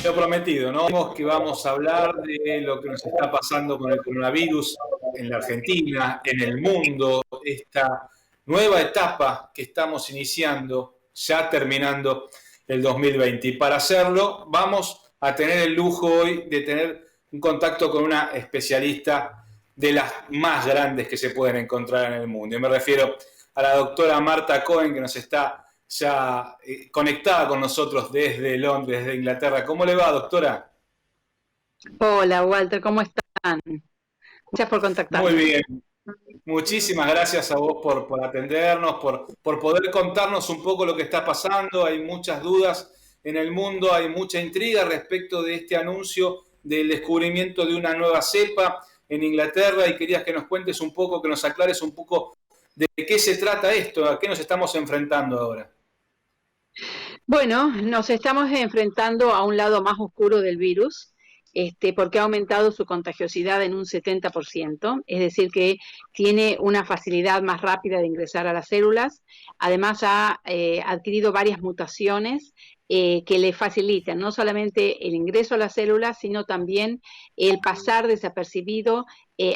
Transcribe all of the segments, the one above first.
Lo prometido, ¿no? Dijimos que vamos a hablar de lo que nos está pasando con el coronavirus en la Argentina, en el mundo, esta nueva etapa que estamos iniciando, ya terminando el 2020. Y para hacerlo, vamos a tener el lujo hoy de tener un contacto con una especialista de las más grandes que se pueden encontrar en el mundo. Yo me refiero a la doctora Marta Cohen, que nos está ya conectada con nosotros desde Londres, desde Inglaterra. ¿Cómo le va, doctora? Hola, Walter, ¿cómo están? Gracias por Muy contactarme. bien. Muchísimas gracias a vos por atendernos, por poder contarnos un poco lo que está pasando. Hay muchas dudas en el mundo, hay mucha intriga respecto de este anuncio del descubrimiento de una nueva cepa en Inglaterra y querías que nos cuentes un poco, que nos aclares un poco de qué se trata esto, a qué nos estamos enfrentando ahora. Bueno, nos estamos enfrentando a un lado más oscuro del virus, porque ha aumentado su contagiosidad en un 70%, es decir, que tiene una facilidad más rápida de ingresar a las células. Además, ha adquirido varias mutaciones que le facilitan no solamente el ingreso a las células, sino también el pasar desapercibido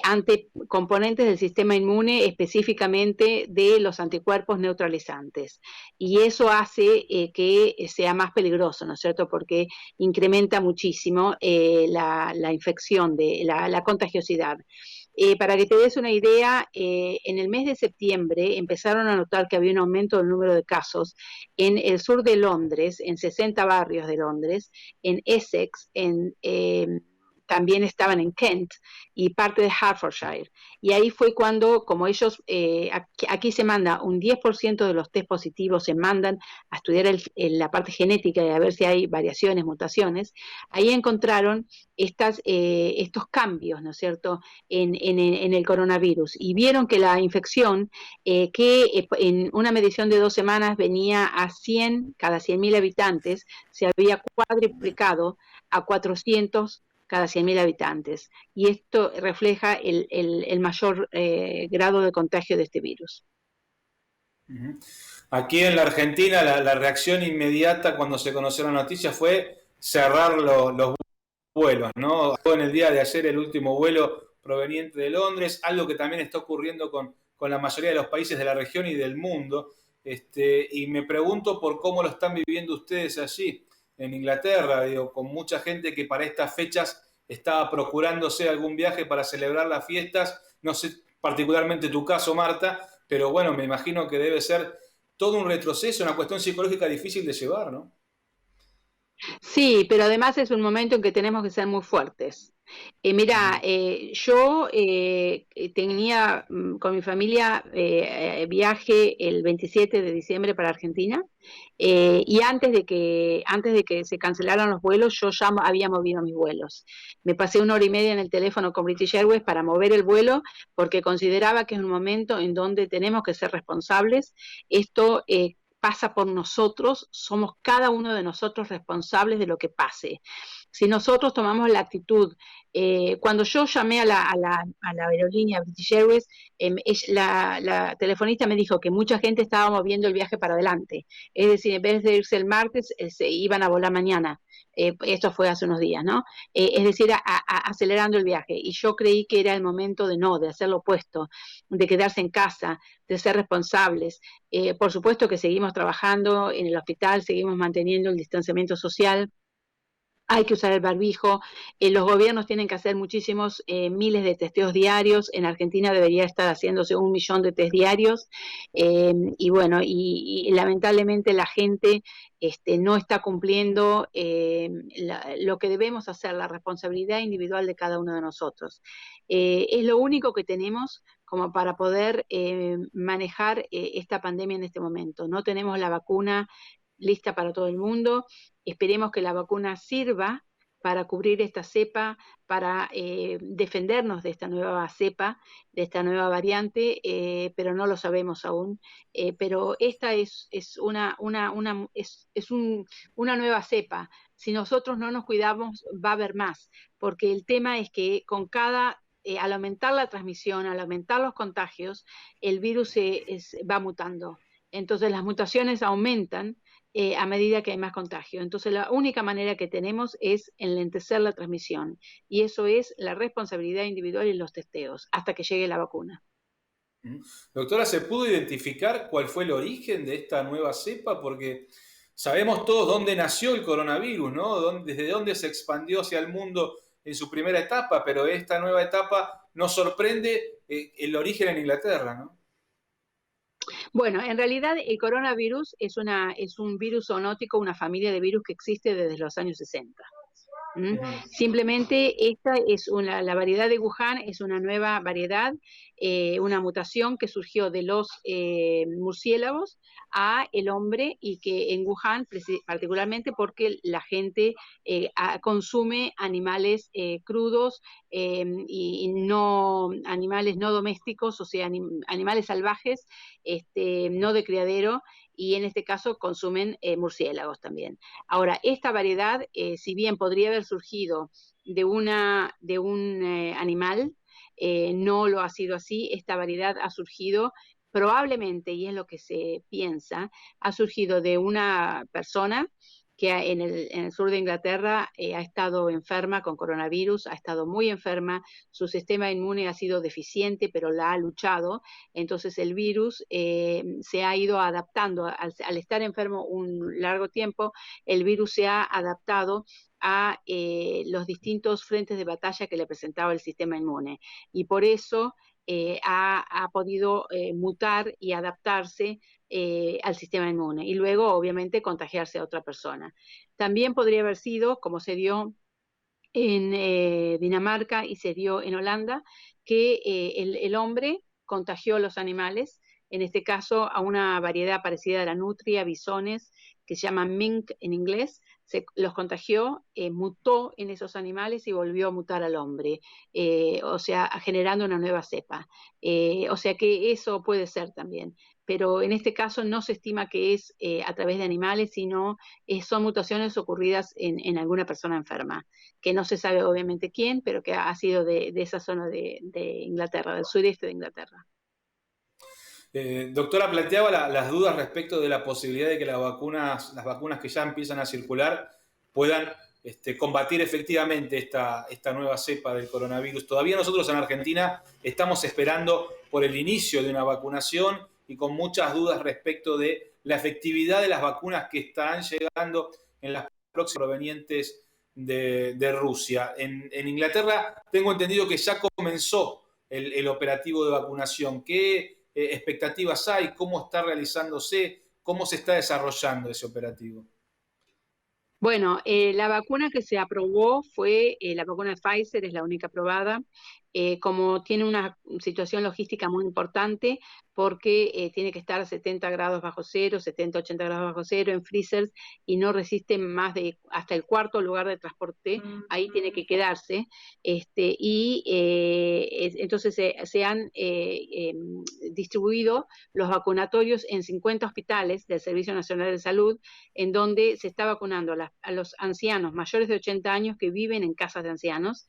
ante componentes del sistema inmune, específicamente de los anticuerpos neutralizantes. Y eso hace que sea más peligroso, ¿no es cierto? Porque incrementa muchísimo la infección, la contagiosidad. Para que te des una idea, en el mes de septiembre empezaron a notar que había un aumento del número de casos en el sur de Londres, en 60 barrios de Londres, en Essex, también estaban en Kent y parte de Hertfordshire. Y ahí fue cuando, como ellos, aquí se manda un 10% de los test positivos, se mandan a estudiar la parte genética y a ver si hay variaciones, mutaciones, ahí encontraron estos cambios, ¿no es cierto?, en el coronavirus. Y vieron que la infección, que en una medición de 2 semanas venía a 100, cada 100.000 habitantes, se había cuadriplicado a 400 cada 100.000 habitantes. Y esto refleja el mayor grado de contagio de este virus. Aquí en la Argentina la reacción inmediata cuando se conoció la noticia fue cerrar los vuelos, ¿no? En el día de ayer el último vuelo proveniente de Londres, algo que también está ocurriendo con la mayoría de los países de la región y del mundo. Y me pregunto por cómo lo están viviendo ustedes allí, en Inglaterra, digo, con mucha gente que para estas fechas estaba procurándose algún viaje para celebrar las fiestas. No sé particularmente tu caso, Marta, pero bueno, me imagino que debe ser todo un retroceso, una cuestión psicológica difícil de llevar, ¿no? Sí, pero además es un momento en que tenemos que ser muy fuertes. Mira, yo tenía con mi familia viaje el 27 de diciembre para Argentina, y antes de que se cancelaran los vuelos, yo ya había movido mis vuelos. Me pasé 1 hora y media en el teléfono con British Airways para mover el vuelo porque consideraba que es un momento en donde tenemos que ser responsables. Esto pasa por nosotros, somos cada uno de nosotros responsables de lo que pase. Si nosotros tomamos la actitud, cuando yo llamé a la aerolínea British Airways, la telefonista me dijo que mucha gente estaba moviendo el viaje para adelante, es decir, en vez de irse el martes, se iban a volar mañana. Esto fue hace unos días, ¿no? Es decir, acelerando el viaje. Y yo creí que era el momento de hacer lo opuesto, de quedarse en casa, de ser responsables. Por supuesto que seguimos trabajando en el hospital, seguimos manteniendo el distanciamiento social. Hay que usar el barbijo, los gobiernos tienen que hacer muchísimos miles de testeos diarios, en Argentina debería estar haciéndose 1 millón de test diarios, y bueno, y lamentablemente la gente no está cumpliendo lo que debemos hacer, la responsabilidad individual de cada uno de nosotros. Es lo único que tenemos como para poder manejar esta pandemia en este momento. No tenemos la vacuna lista para todo el mundo. Esperemos que la vacuna sirva para cubrir esta cepa, para defendernos de esta nueva cepa, de esta nueva variante, pero no lo sabemos aún. Pero esta es una nueva cepa. Si nosotros no nos cuidamos, va a haber más, porque el tema es que al aumentar la transmisión, al aumentar los contagios, el virus va mutando. Entonces las mutaciones aumentan a medida que hay más contagio. Entonces la única manera que tenemos es enlentecer la transmisión y eso es la responsabilidad individual y los testeos hasta que llegue la vacuna. Doctora, ¿se pudo identificar cuál fue el origen de esta nueva cepa? Porque sabemos todos dónde nació el coronavirus, ¿no? Desde dónde se expandió hacia el mundo en su primera etapa, pero esta nueva etapa nos sorprende el origen en Inglaterra, ¿no? Bueno, en realidad el coronavirus es un virus zoonótico, una familia de virus que existe desde los años 60. ¿Mm? Simplemente esta es la variedad de Wuhan es una nueva variedad, una mutación que surgió de los murciélagos a el hombre y que en Wuhan particularmente porque la gente consume animales crudos y no animales no domésticos, o sea, animales salvajes, no de criadero, y en este caso consumen murciélagos también. Ahora, esta variedad, si bien podría haber surgido de un animal, no lo ha sido así. Esta variedad ha surgido probablemente, y es lo que se piensa, ha surgido de una persona que en el sur de Inglaterra ha estado enferma con coronavirus, ha estado muy enferma, su sistema inmune ha sido deficiente, pero la ha luchado, entonces el virus se ha ido adaptando, al estar enfermo un largo tiempo, el virus se ha adaptado a los distintos frentes de batalla que le presentaba el sistema inmune. Y por eso ha podido mutar y adaptarse al sistema inmune y luego obviamente contagiarse a otra persona. También podría haber sido, como se dio en Dinamarca y se dio en Holanda, que el hombre contagió a los animales, en este caso a una variedad parecida a la nutria, bisones, que se llama mink en inglés, los contagió, mutó en esos animales y volvió a mutar al hombre, o sea, generando una nueva cepa. O sea que eso puede ser también, pero en este caso no se estima que es a través de animales, sino son mutaciones ocurridas en alguna persona enferma, que no se sabe obviamente quién, pero que ha sido de esa zona de Inglaterra, del sureste de Inglaterra. Doctora, planteaba las dudas respecto de la posibilidad de que las vacunas que ya empiezan a circular puedan combatir efectivamente esta nueva cepa del coronavirus. Todavía nosotros en Argentina estamos esperando por el inicio de una vacunación y con muchas dudas respecto de la efectividad de las vacunas que están llegando en las próximas provenientes de Rusia. En Inglaterra tengo entendido que ya comenzó el operativo de vacunación. ¿Qué expectativas hay? ¿Cómo está realizándose? ¿Cómo se está desarrollando ese operativo? Bueno, la vacuna que se aprobó fue la vacuna de Pfizer, es la única aprobada. Como tiene una situación logística muy importante, porque tiene que estar a 70 grados bajo cero, 70, 80 grados bajo cero en freezers y no resiste más de hasta el cuarto lugar de transporte, ahí tiene que quedarse. Entonces se han distribuido los vacunatorios en 50 hospitales del Servicio Nacional de Salud, en donde se está vacunando a los ancianos mayores de 80 años que viven en casas de ancianos,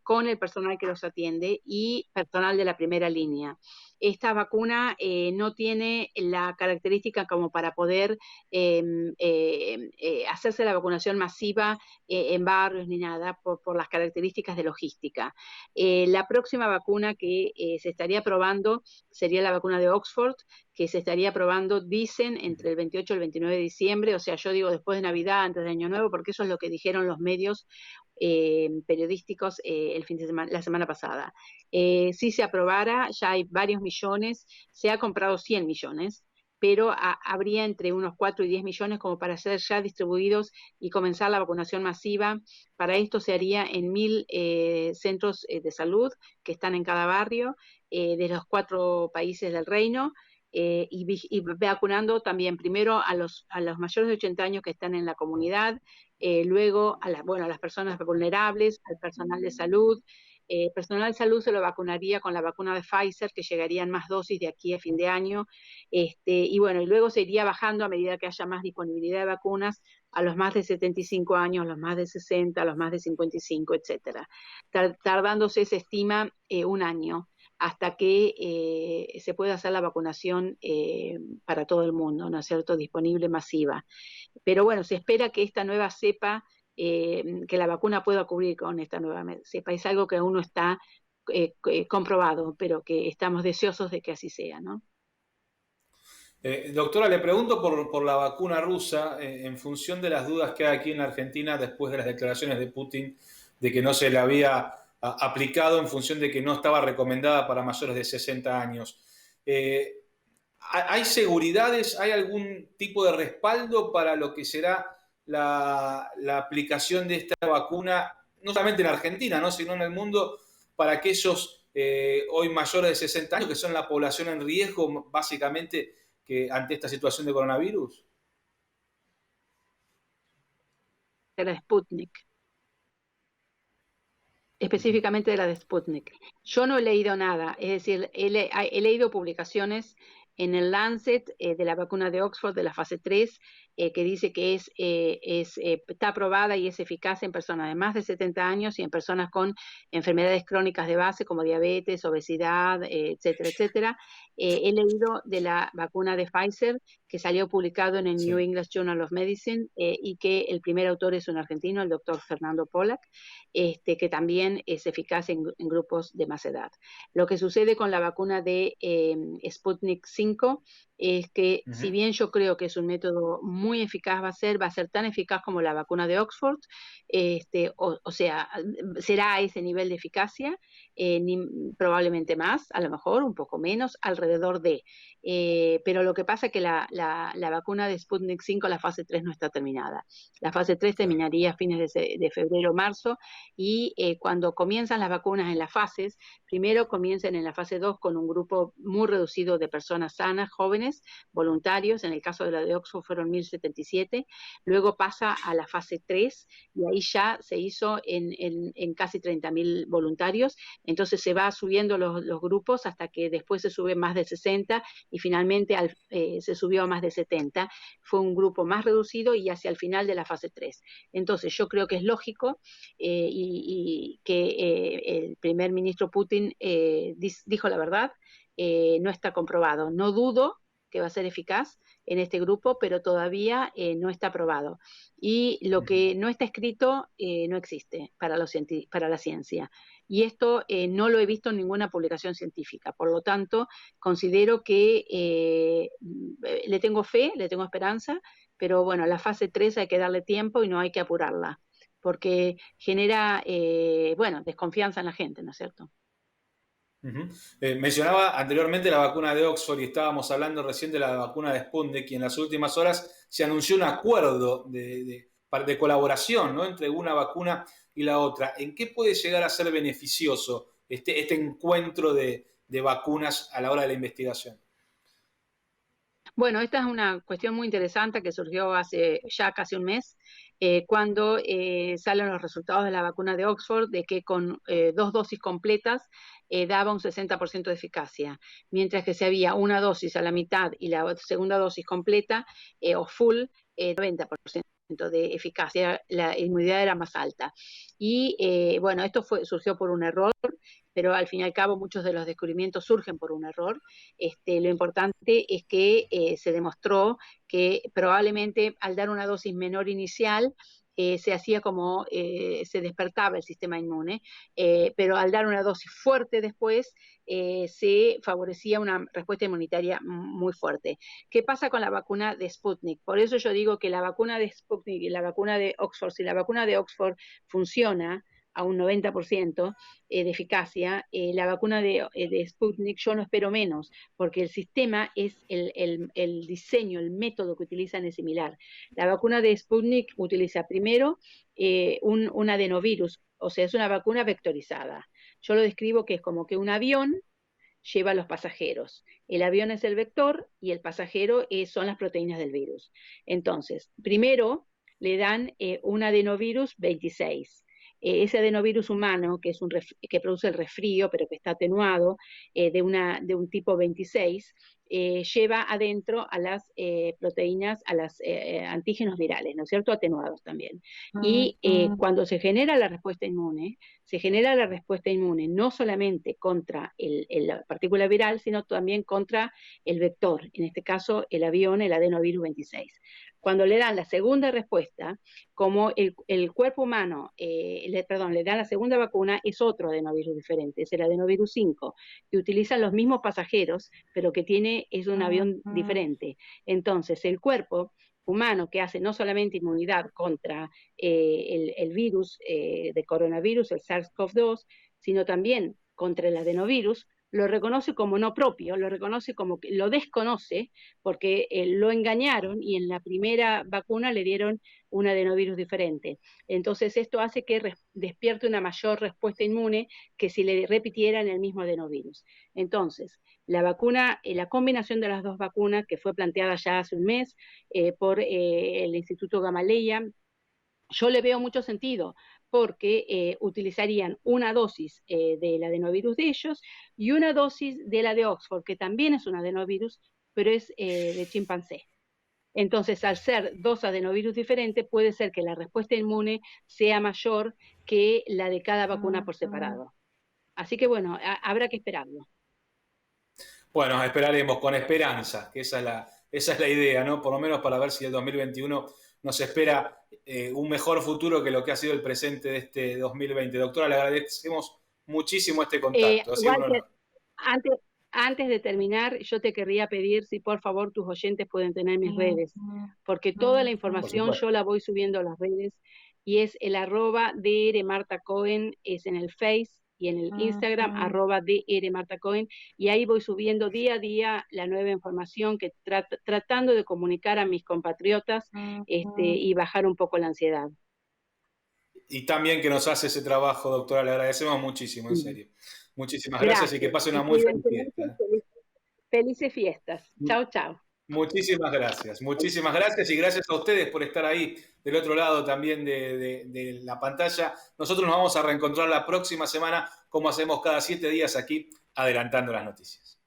con el personal que los atiende y personal de la primera línea. Esta vacuna no tiene la característica como para poder hacerse la vacunación masiva en barrios ni nada por las características de logística. La próxima vacuna que se estaría probando sería la vacuna de Oxford, que se estaría probando, dicen, entre el 28 y el 29 de diciembre, o sea, yo digo después de Navidad, antes de Año Nuevo, porque eso es lo que dijeron los medios periodísticos la semana pasada. Si se aprobara, ya hay varios millones, se ha comprado 100 millones, pero habría entre unos 4 y 10 millones como para ser ya distribuidos y comenzar la vacunación masiva. Para esto se haría en 1.000 centros de salud que están en cada barrio de los 4 países del reino. Y vacunando también primero a los mayores de 80 años que están en la comunidad, luego a las personas vulnerables, al personal de salud. Personal de salud se lo vacunaría con la vacuna de Pfizer, que llegarían más dosis de aquí a fin de año. Y luego se iría bajando a medida que haya más disponibilidad de vacunas a los más de 75 años, a los más de 60, a los más de 55, etcétera. Tardándose, se estima, un año. hasta que se pueda hacer la vacunación para todo el mundo, ¿no es cierto?, disponible masiva. Pero bueno, se espera que esta nueva cepa, que la vacuna pueda cubrir con esta nueva cepa. Es algo que aún no está comprobado, pero que estamos deseosos de que así sea, ¿no? Doctora, le pregunto por la vacuna rusa, en función de las dudas que hay aquí en la Argentina después de las declaraciones de Putin de que no se le había aplicado en función de que no estaba recomendada para mayores de 60 años. ¿Hay seguridades, hay algún tipo de respaldo para lo que será la aplicación de esta vacuna, no solamente en Argentina, ¿no?, sino en el mundo, para aquellos hoy mayores de 60 años, que son la población en riesgo, básicamente, que ante esta situación de coronavirus? De la Sputnik, específicamente de la de Sputnik. Yo no he leído nada, es decir, he leído publicaciones en el Lancet de la vacuna de Oxford de la fase 3, que dice que está aprobada y es eficaz en personas de más de 70 años y en personas con enfermedades crónicas de base como diabetes, obesidad, etcétera, etcétera. He leído de la vacuna de Pfizer, que salió publicado en el Sí. New England Journal of Medicine, y que el primer autor es un argentino, el doctor Fernando Pollack, que también es eficaz en grupos de más edad. Lo que sucede con la vacuna de Sputnik 5 es que, si bien yo creo que es un método muy eficaz, va a ser tan eficaz como la vacuna de Oxford, o sea, será a ese nivel de eficacia, probablemente más, a lo mejor un poco menos, alrededor de. Pero lo que pasa es que la vacuna de Sputnik 5, la fase 3 no está terminada. La fase 3 terminaría a fines de febrero, marzo, y cuando comienzan las vacunas en las fases, primero comienzan en la fase 2 con un grupo muy reducido de personas sanas, jóvenes, voluntarios. En el caso de la de Oxford fueron 1.077. Luego pasa a la fase 3 y ahí ya se hizo en casi 30.000 voluntarios. Entonces se va subiendo los grupos hasta que después se sube más de 60 y finalmente se subió a más de 70. Fue un grupo más reducido y hacia el final de la fase 3. Entonces yo creo que es lógico, y que el primer ministro Putin dijo la verdad, no está comprobado. No dudo que va a ser eficaz en este grupo, pero todavía no está probado. Y lo que no está escrito no existe para la ciencia. Y esto no lo he visto en ninguna publicación científica. Por lo tanto, considero que le tengo fe, le tengo esperanza, pero bueno, la fase 3 hay que darle tiempo y no hay que apurarla, porque genera, bueno, desconfianza en la gente, ¿no es cierto? Mencionaba anteriormente la vacuna de Oxford y estábamos hablando recién de la vacuna de Sputnik, y en las últimas horas se anunció un acuerdo de colaboración, ¿no?, entre una vacuna y la otra. ¿En qué puede llegar a ser beneficioso este encuentro de vacunas a la hora de la investigación? Bueno, esta es una cuestión muy interesante que surgió hace ya casi un mes, cuando salen los resultados de la vacuna de Oxford, de que con 2 dosis completas daba un 60% de eficacia, mientras que si había una dosis a la mitad y la segunda dosis completa o full, 90% de eficacia, la inmunidad era más alta. Y bueno, esto surgió por un error, pero al fin y al cabo muchos de los descubrimientos surgen por un error. Lo importante es que se demostró que probablemente al dar una dosis menor inicial, se hacía como se despertaba el sistema inmune, pero al dar una dosis fuerte después, se favorecía una respuesta inmunitaria muy fuerte. ¿Qué pasa con la vacuna de Sputnik? Por eso yo digo que la vacuna de Sputnik y la vacuna de Oxford, si la vacuna de Oxford funciona a un 90% de eficacia, la vacuna de Sputnik yo no espero menos, porque el sistema es el diseño, el método que utilizan es similar. La vacuna de Sputnik utiliza primero un adenovirus, o sea, es una vacuna vectorizada. Yo lo describo que es como que un avión lleva a los pasajeros. El avión es el vector y el pasajero son las proteínas del virus. Entonces, primero le dan un adenovirus 26. Ese adenovirus humano, que produce el resfrío, pero que está atenuado, de un tipo 26, lleva adentro a las proteínas, a los antígenos virales, ¿no es cierto? Atenuados también. Y cuando se genera la respuesta inmune no solamente contra la partícula viral, sino también contra el vector, en este caso el avión, el adenovirus 26. Cuando le dan la segunda respuesta, como el cuerpo humano, le dan la segunda vacuna, es otro adenovirus diferente, es el adenovirus 5, que utiliza los mismos pasajeros, pero que es un avión diferente. Entonces, el cuerpo humano que hace no solamente inmunidad contra el virus de coronavirus, el SARS-CoV-2, sino también contra el adenovirus, lo reconoce como no propio, lo reconoce como que lo desconoce porque lo engañaron y en la primera vacuna le dieron un adenovirus diferente. Entonces esto hace que despierte una mayor respuesta inmune que si le repitieran el mismo adenovirus. Entonces, la vacuna, la combinación de las dos vacunas que fue planteada ya hace un mes por el Instituto Gamaleya, yo le veo mucho sentido porque utilizarían una dosis del adenovirus de ellos y una dosis de la de Oxford, que también es un adenovirus, pero es de chimpancé. Entonces, al ser dos adenovirus diferentes, puede ser que la respuesta inmune sea mayor que la de cada vacuna por separado. Así que bueno, habrá que esperarlo. Bueno, esperaremos con esperanza, que esa es la idea, ¿no? Por lo menos para ver si el 2021 nos espera un mejor futuro que lo que ha sido el presente de este 2020. Doctora, le agradecemos muchísimo este contacto. Ha sido un honor. Antes de terminar, yo te querría pedir si por favor tus oyentes pueden tener mis redes, porque toda la información yo la voy subiendo a las redes y es el @Dr. Marta Cohen, es en el Face y en el Instagram, @Dr. Marta Cohen, y ahí voy subiendo día a día la nueva información que tratando de comunicar a mis compatriotas y bajar un poco la ansiedad. Y también que nos hace ese trabajo, doctora, le agradecemos muchísimo, en serio. Muchísimas gracias y que pase una muy feliz fiesta. Felices fiestas. Chao, chao. Muchísimas gracias y gracias a ustedes por estar ahí del otro lado también de la pantalla. Nosotros nos vamos a reencontrar la próxima semana como hacemos cada 7 días aquí, adelantando las noticias.